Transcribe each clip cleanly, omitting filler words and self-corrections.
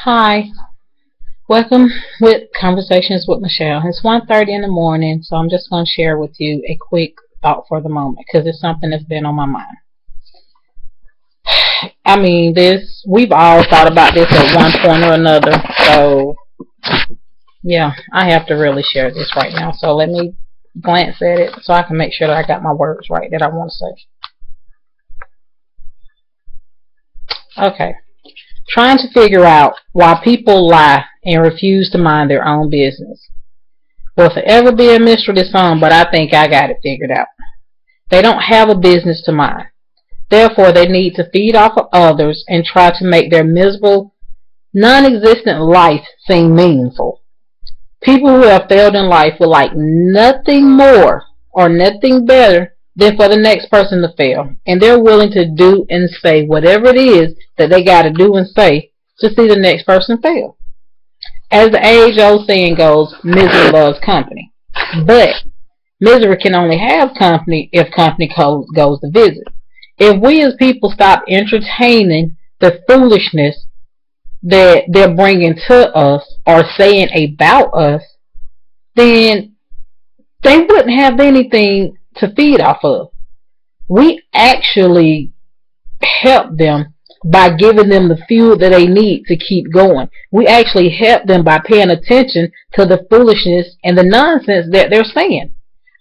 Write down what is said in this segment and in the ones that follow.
Hi, welcome with Conversations with Michelle. It's 1:30 in the morning, so I'm just going to share with you a quick thought for the moment because it's something that's been on my mind. We've all thought about this at one point or another, so yeah, I have to really share this right now. So let me glance at it so I can make sure that I got my words right that I want to say. Okay. Trying to figure out why people lie and refuse to mind their own business. Will forever be a mystery to some, but I think I got it figured out. They don't have a business to mind. Therefore, they need to feed off of others and try to make their miserable, non-existent life seem meaningful. People who have failed in life would like nothing more or nothing better than for the next person to fail. And they're willing to do and say whatever it is that they got to do and say to see the next person fail. As the age-old saying goes, misery loves company. But misery can only have company if company goes to visit. If we as people stop entertaining the foolishness that they're bringing to us or saying about us, then they wouldn't have anything to feed off of. We actually help them by giving them the fuel that they need to keep going. We actually help them by paying attention to the foolishness and the nonsense that they're saying.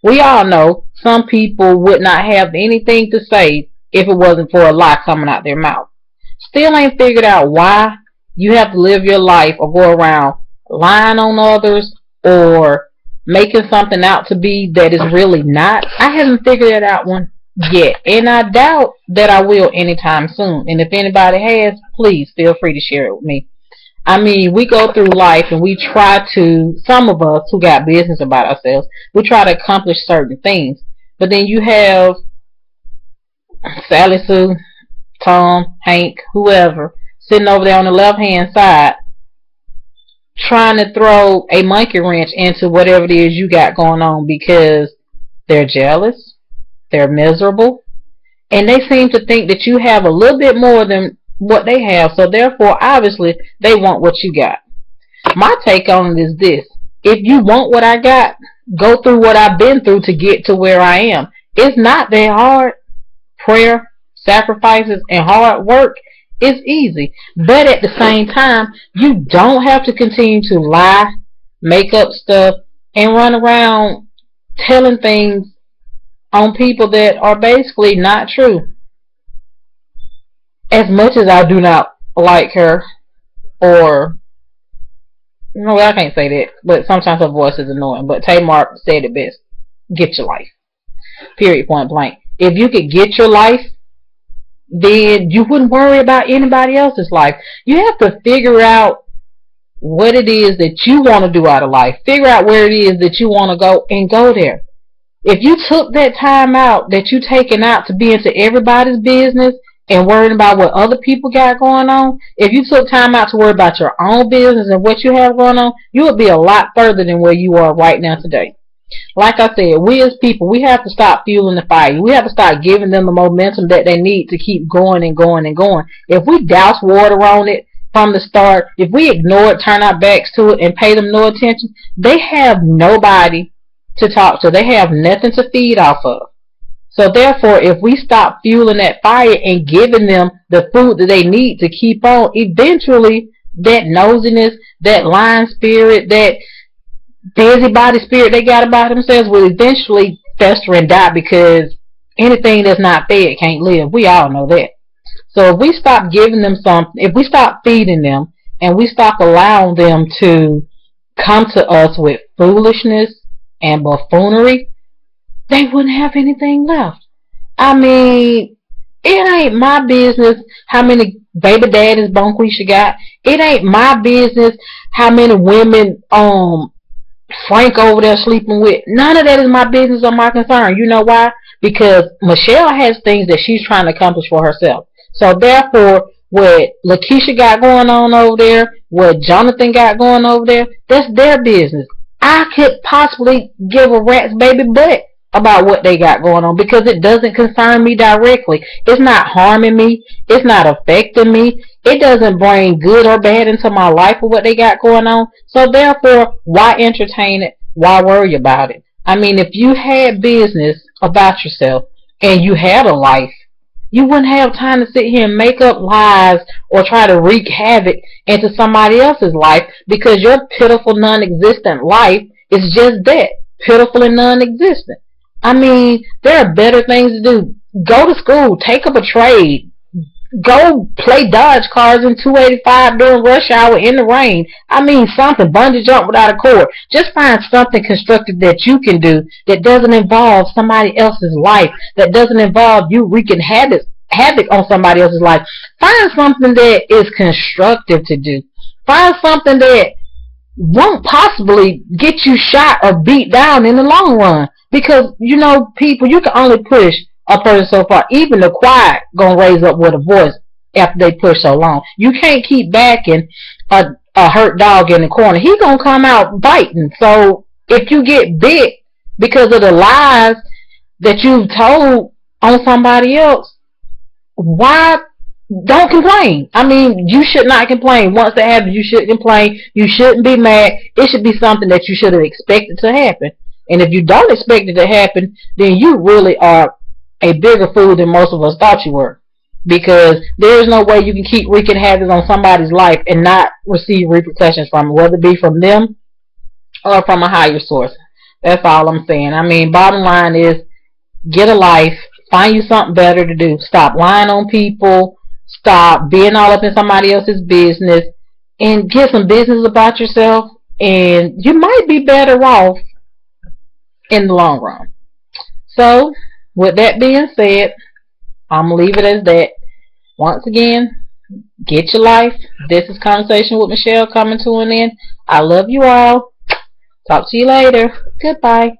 We all know some people would not have anything to say if it wasn't for a lie coming out their mouth. Still ain't figured out why you have to live your life or go around lying on others or making something out to be that is really not. I haven't figured that out one yet, and I doubt that I will anytime soon. And if anybody has, please feel free to share it with me. We go through life and we try to, some of us who got business about ourselves, we try to accomplish certain things. But then you have Sally Sue, Tom, Hank, whoever, sitting over there on the left-hand side trying to throw a monkey wrench into whatever it is you got going on because they're jealous, they're miserable, and they seem to think that you have a little bit more than what they have, so therefore, obviously, they want what you got. My take on it is this. If you want what I got, go through what I've been through to get to where I am. It's not that hard. Prayer, sacrifices, and hard work is easy. But at the same time, you don't have to continue to lie, make up stuff, and run around telling things on people that are basically not true. As much as I do not like her, or no, I can't say that, but sometimes her voice is annoying. But Tamar said it best. Get your life. Period, point blank. If you could get your life, then you wouldn't worry about anybody else's life. You have to figure out what it is that you want to do out of life. Figure out where it is that you want to go and go there. If you took that time out that you taking out to be into everybody's business and worrying about what other people got going on, if you took time out to worry about your own business and what you have going on, you would be a lot further than where you are right now today. Like I said, we as people, we have to stop fueling the fire. We have to start giving them the momentum that they need to keep going and going and going. If we douse water on it from the start, if we ignore it, turn our backs to it, and pay them no attention, they have nobody to talk to. They have nothing to feed off of. So therefore, if we stop fueling that fire and giving them the food that they need to keep on, eventually that nosiness, that lying spirit, that busybody spirit they got about themselves will eventually fester and die, because anything that's not fed can't live. We all know that. So if we stop giving them something, if we stop feeding them, and we stop allowing them to come to us with foolishness and buffoonery, they wouldn't have anything left. It ain't my business how many baby daddies Bonquisha got. It ain't my business how many women Frank over there sleeping with. None of that is my business or my concern. You know why? Because Michelle has things that she's trying to accomplish for herself. So therefore, what Lakeisha got going on over there, what Jonathan got going over there, that's their business. I could possibly give a rat's baby butt about what they got going on, because it doesn't concern me directly. It's not harming me. It's not affecting me. it doesn't bring good or bad into my life or what they got going on. So therefore, why entertain it? Why worry about it? I mean, if you had business about yourself and you had a life, you wouldn't have time to sit here and make up lies or try to wreak havoc into somebody else's life, because your pitiful, non-existent life is just that, pitiful and non-existent. I mean, there are better things to do. Go to school, take up a trade, go play dodge cars in 285 during rush hour in the rain. I mean, something. Bungee jump without a cord. Just find something constructive that you can do that doesn't involve somebody else's life, that doesn't involve you wreaking havoc on somebody else's life. Find something that is constructive to do. Find something that won't possibly get you shot or beat down in the long run. Because, you know, people, you can only push a person so far. Even the quiet gonna raise up with a voice after they push so long. You can't keep backing a hurt dog in the corner. He gonna come out biting. So if you get bit because of the lies that you've told on somebody else, why don't complain? I mean, you should not complain. Once that happens, you shouldn't complain. You shouldn't be mad. It should be something that you should have expected to happen. And if you don't expect it to happen, then you really are a bigger fool than most of us thought you were. Because there is no way you can keep wreaking havoc on somebody's life and not receive repercussions from it, whether it be from them or from a higher source. That's all I'm saying. I mean, bottom line is, get a life. Find you something better to do. Stop lying on people. Stop being all up in somebody else's business. And get some business about yourself. And you might be better off in the long run. So, with that being said, I'm going to leave it as that. Once again, get your life. This is Conversation with Michelle coming to an end. I love you all. Talk to you later. Goodbye.